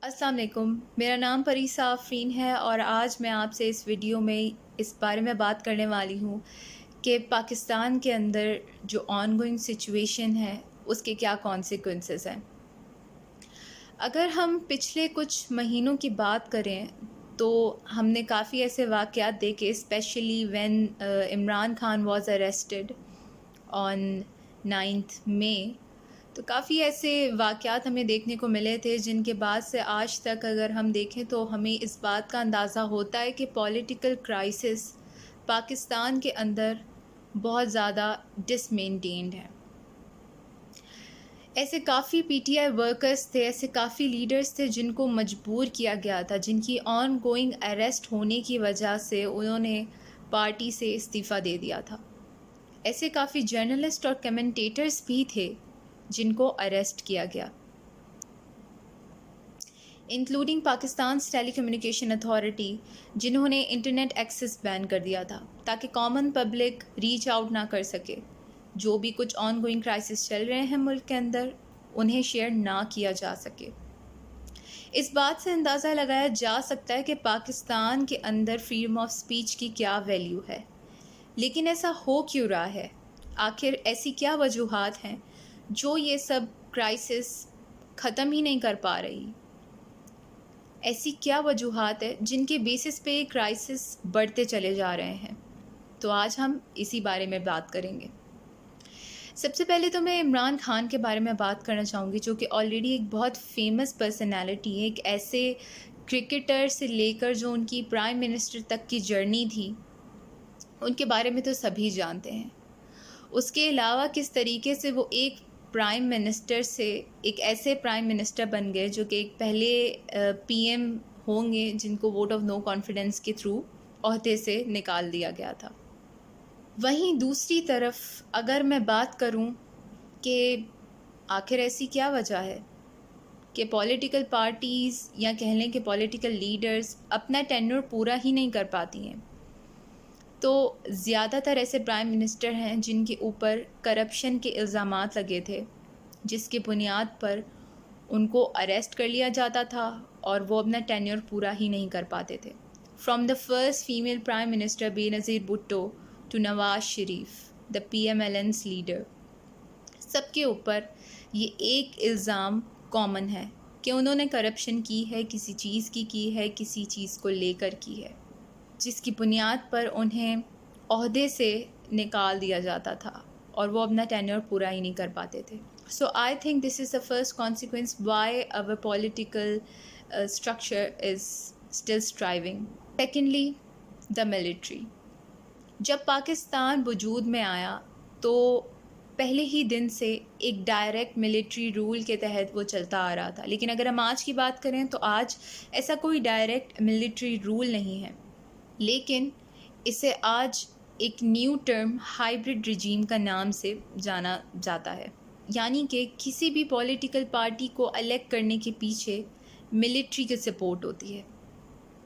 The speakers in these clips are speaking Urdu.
السلام علیکم، میرا نام پریسا آفرین ہے اور آج میں آپ سے اس ویڈیو میں اس بارے میں بات کرنے والی ہوں کہ پاکستان کے اندر جو آن گوئنگ سچویشن ہے اس کے کیا کانسیکوینسز ہیں۔ اگر ہم پچھلے کچھ مہینوں کی بات کریں تو ہم نے کافی ایسے واقعات دیکھے، specially when Imran Khan was arrested on 9 May, تو کافی ایسے واقعات ہمیں دیکھنے کو ملے تھے جن کے بعد سے آج تک اگر ہم دیکھیں تو ہمیں اس بات کا اندازہ ہوتا ہے کہ پولیٹیکل کرائسس پاکستان کے اندر بہت زیادہ ڈس مینٹینڈ ہے۔ ایسے کافی پی ٹی آئی ورکرز تھے، ایسے کافی لیڈرز تھے جن کو مجبور کیا گیا تھا، جن کی آن گوئنگ اریسٹ ہونے کی وجہ سے انہوں نے پارٹی سے استعفیٰ دے دیا تھا۔ ایسے کافی جرنلسٹ اور کمنٹیٹرز بھی تھے جن کو اریسٹ کیا گیا، انکلوڈنگ پاکستان ٹیلی کمیونیکیشن اتھارٹی، جنہوں نے انٹرنیٹ ایکسس بین کر دیا تھا تاکہ کامن پبلک ریچ آؤٹ نہ کر سکے۔ جو بھی کچھ آن گوئنگ کرائسس چل رہے ہیں ملک کے اندر انہیں شیئر نہ کیا جا سکے۔ اس بات سے اندازہ لگایا جا سکتا ہے کہ پاکستان کے اندر فریڈم آف اسپیچ کی کیا ویلیو ہے، لیکن ایسا ہو کیوں رہا ہے؟ آخر ایسی کیا وجوہات ہیں جو یہ سب کرائسس ختم ہی نہیں کر پا رہی؟ ایسی کیا وجوہات ہیں جن کے بیسس پہ یہ کرائسس بڑھتے چلے جا رہے ہیں؟ تو آج ہم اسی بارے میں بات کریں گے۔ سب سے پہلے تو میں عمران خان کے بارے میں بات کرنا چاہوں گی، جو کہ آلریڈی ایک بہت فیمس پرسنالٹی ہے، ایک ایسے کرکٹر سے لے کر جو ان کی پرائم منسٹر تک کی جرنی تھی، ان کے بارے میں تو سبھی جانتے ہیں۔ اس کے علاوہ کس طریقے سے وہ ایک پرائم منسٹر سے ایک ایسے پرائم منسٹر بن گئے جو کہ ایک پہلے پی ایم ہوں گے جن کو ووٹ آف نو کانفیڈنس کے تھرو عہدے سے نکال دیا گیا تھا۔ وہیں دوسری طرف اگر میں بات کروں کہ آخر ایسی کیا وجہ ہے کہ پولیٹیکل پارٹیز یا کہہ لیں کہ پولیٹیکل لیڈرز اپنا ٹینور پورا ہی نہیں کر پاتی ہیں، تو زیادہ تر ایسے پرائم منسٹر ہیں جن کے اوپر کرپشن کے الزامات لگے تھے، جس کی بنیاد پر ان کو اریسٹ کر لیا جاتا تھا اور وہ اپنا ٹینیور پورا ہی نہیں کر پاتے تھے۔ From the first female prime minister Benazir Bhutto to Nawaz Sharif, the P M L N leader, سب کے اوپر یہ ایک الزام کامن ہے کہ انہوں نے کرپشن کی ہے، کسی چیز کی ہے، کسی چیز کو لے کر کی ہے، جس کی بنیاد پر انہیں عہدے سے نکال دیا جاتا تھا اور وہ اپنا ٹینیور پورا ہی نہیں کر پاتے تھے۔ So I think this is the first consequence why our political structure is still striving. Secondly, the military. جب پاکستان وجود میں آیا تو پہلے ہی دن سے ایک ڈائریکٹ ملٹری رول کے تحت وہ چلتا آ رہا تھا، لیکن اگر ہم آج کی بات کریں تو آج ایسا کوئی ڈائریکٹ ملٹری رول نہیں ہے، لیکن اسے آج ایک نیو ٹرم ہائبرڈ رجیم کا نام سے جانا جاتا ہے، یعنی کہ کسی بھی پولیٹیکل پارٹی کو الیکٹ کرنے کے پیچھے ملٹری کی سپورٹ ہوتی ہے۔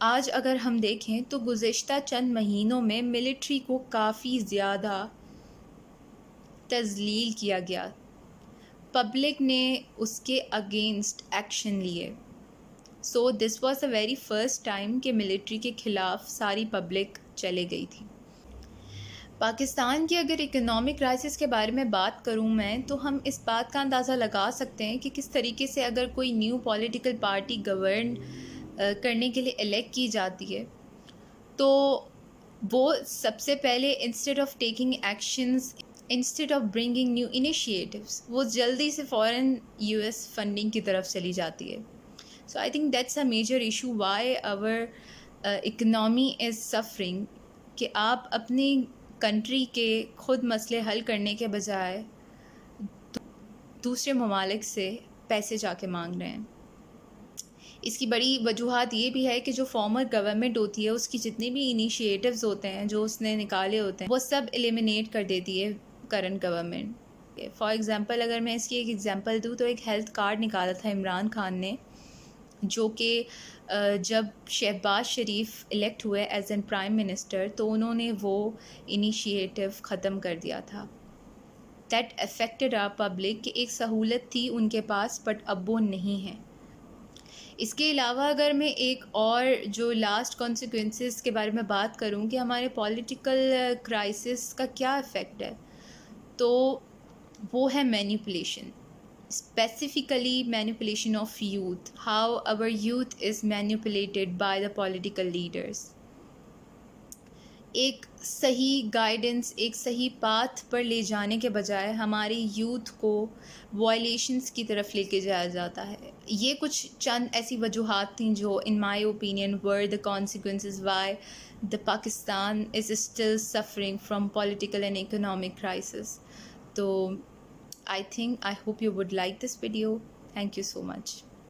آج اگر ہم دیکھیں تو گزشتہ چند مہینوں میں ملٹری کو کافی زیادہ تذلیل کیا گیا، پبلک نے اس کے اگینسٹ ایکشن لیے۔ So this was the very first time کہ ملٹری کے خلاف ساری پبلک چلے گئی تھی۔ پاکستان کی اگر اکنامک کرائسس کے بارے میں بات کروں میں تو ہم اس بات کا اندازہ لگا سکتے ہیں کہ کس طریقے سے اگر کوئی نیو پولیٹیکل پارٹی گورن کرنے کے لیے الیکٹ کی جاتی ہے تو وہ سب سے پہلے instead of taking actions, instead of bringing new initiatives, وہ جلدی سے فوراً یو ایس فنڈنگ کی طرف چلی جاتی ہے۔ So I think that's a major issue why our economy is suffering, کہ آپ اپنی کنٹری کے خود مسئلے حل کرنے کے بجائے دوسرے ممالک سے پیسے جا کے مانگ رہے ہیں۔ اس کی بڑی وجوہات یہ بھی ہے کہ جو فارمر گورنمنٹ ہوتی ہے اس کی جتنے بھی انیشیٹیوز ہوتے ہیں جو اس نے نکالے ہوتے ہیں وہ سب ایلیمینیٹ کر دیتی ہے کرنٹ گورنمنٹ۔ فار ایگزامپل اگر میں اس کی ایک ایگزامپل دوں تو ایک ہیلتھ کارڈ نکالا تھا عمران خان نے، جو کہ جب شہباز شریف الیکٹ ہوئے ایز این پرائم منسٹر تو انہوں نے وہ انیشیٹو ختم کر دیا تھا۔ دیٹ افیکٹڈ آر پبلک، کہ ایک سہولت تھی ان کے پاس بٹ اب وہ نہیں ہے۔ اس کے علاوہ اگر میں ایک اور جو لاسٹ کانسیکوینسز کے بارے میں بات کروں کہ ہمارے پولیٹیکل کرائسس کا کیا افیکٹ ہے، تو وہ ہے manipulation, specifically manipulation of youth, how our youth is manipulated by the political leaders. ایک صحیح گائیڈنس، ایک صحیح پاتھ پر لے جانے کے بجائے ہماری یوتھ کو وائلیشنس کی طرف لے کے جایا جاتا ہے. یہ کچھ چند ایسی وجوہات تھیں جو in my opinion were the consequences why the Pakistan is still suffering from political and economic crisis. تو I hope you would like this video. Thank you so much.